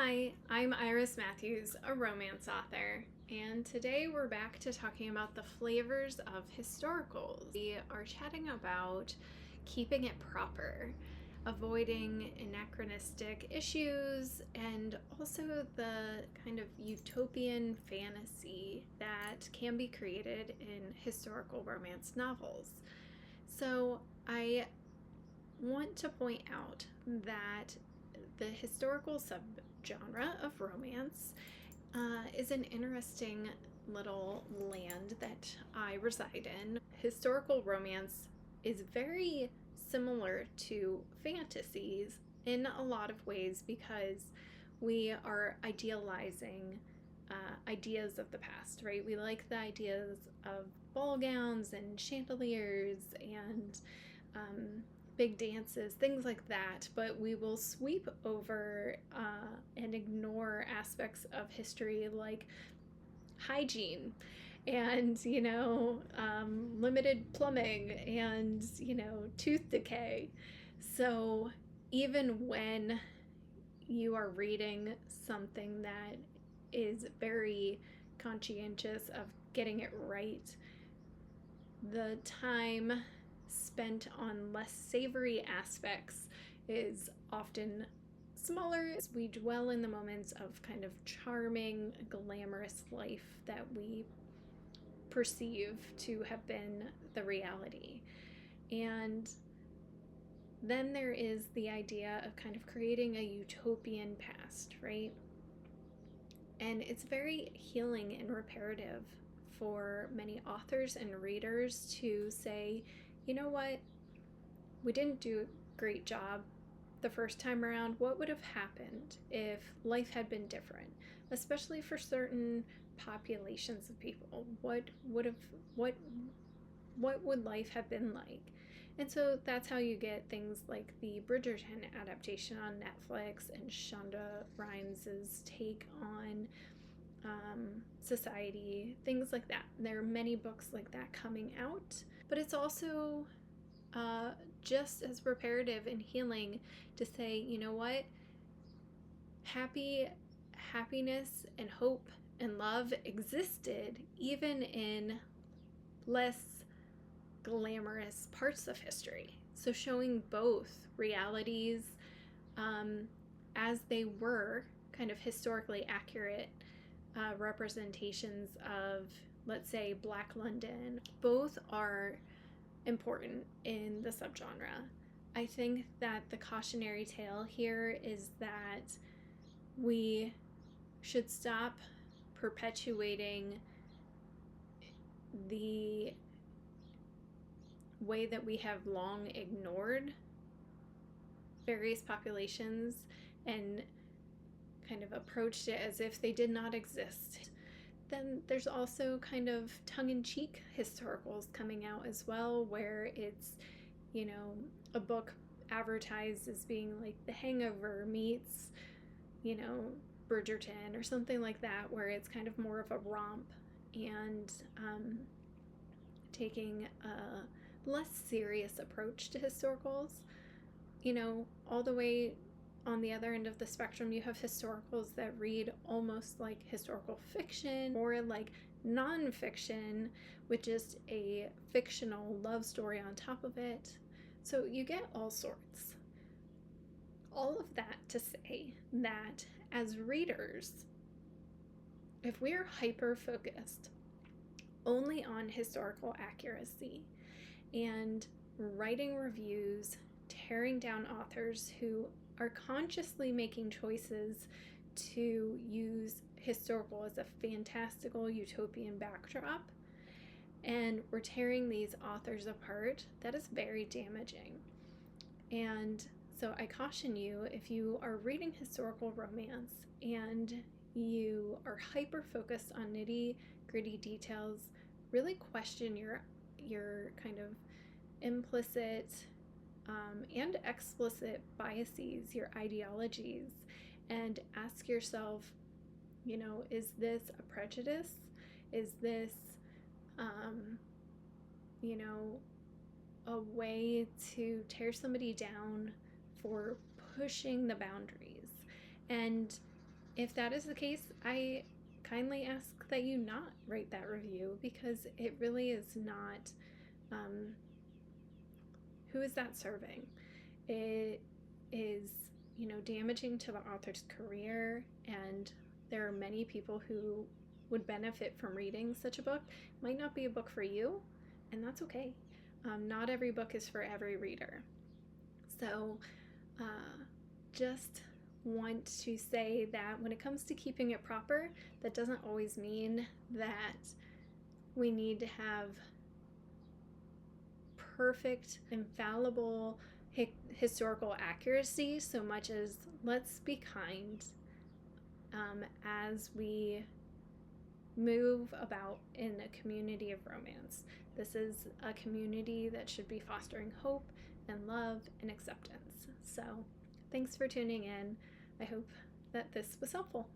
Hi, I'm Iris Matthews, a romance author, and today we're back to talking about the flavors of historicals. We are chatting about keeping it proper, avoiding anachronistic issues, and also the kind of utopian fantasy that can be created in historical romance novels. So I want to point out that the historical subgenre of romance is an interesting little land that I reside in. Historical romance is very similar to fantasies in a lot of ways because we are idealizing ideas of the past, right? We like the ideas of ball gowns and chandeliers and big dances, things like that, but we will sweep over and ignore aspects of history like hygiene and, limited plumbing and, tooth decay. So even when you are reading something that is very conscientious of getting it right, the time spent on less savory aspects is often smaller. We dwell in the moments of kind of charming, glamorous life that we perceive to have been the reality. And then there is the idea of kind of creating a utopian past, right? And it's very healing and reparative for many authors and readers to say, you know what, we didn't do a great job the first time around. What would have happened if life had been different, especially for certain populations of people? What would life have been like? And so that's how you get things like the Bridgerton adaptation on Netflix and Shonda Rhimes' take on society, things like that. There are many books like that coming out, but it's also just as reparative and healing to say, you know what, happiness and hope and love existed even in less glamorous parts of history. So showing both realities as they were kind of historically accurate representations of, let's say, Black London. Both are important in the subgenre. I think that the cautionary tale here is that we should stop perpetuating the way that we have long ignored various populations and kind of approached it as if they did not exist. Then there's also kind of tongue-in-cheek historicals coming out as well, where it's, a book advertised as being like The Hangover meets, Bridgerton or something like that, where it's kind of more of a romp and taking a less serious approach to historicals. All the way on the other end of the spectrum, you have historicals that read almost like historical fiction or like nonfiction with just a fictional love story on top of it. So you get all sorts. All of that to say that as readers, if we're hyper-focused only on historical accuracy and writing reviews, tearing down authors who are consciously making choices to use historical as a fantastical utopian backdrop, and we're tearing these authors apart, that is very damaging. And so I caution you, if you are reading historical romance and you are hyper-focused on nitty-gritty details, really question your kind of implicit and explicit biases, your ideologies, and ask yourself, is this a prejudice? Is this, a way to tear somebody down for pushing the boundaries? And If that is the case, I kindly ask that you not write that review, because it really is not. Who is that serving? It is, damaging to the author's career, and there are many people who would benefit from reading such a book. It might not be a book for you, and that's okay. Not every book is for every reader. So, just want to say that when it comes to keeping it proper, that doesn't always mean that we need to have perfect, infallible historical accuracy, so much as let's be kind as we move about in a community of romance. This is a community that should be fostering hope and love and acceptance. So thanks for tuning in. I hope that this was helpful.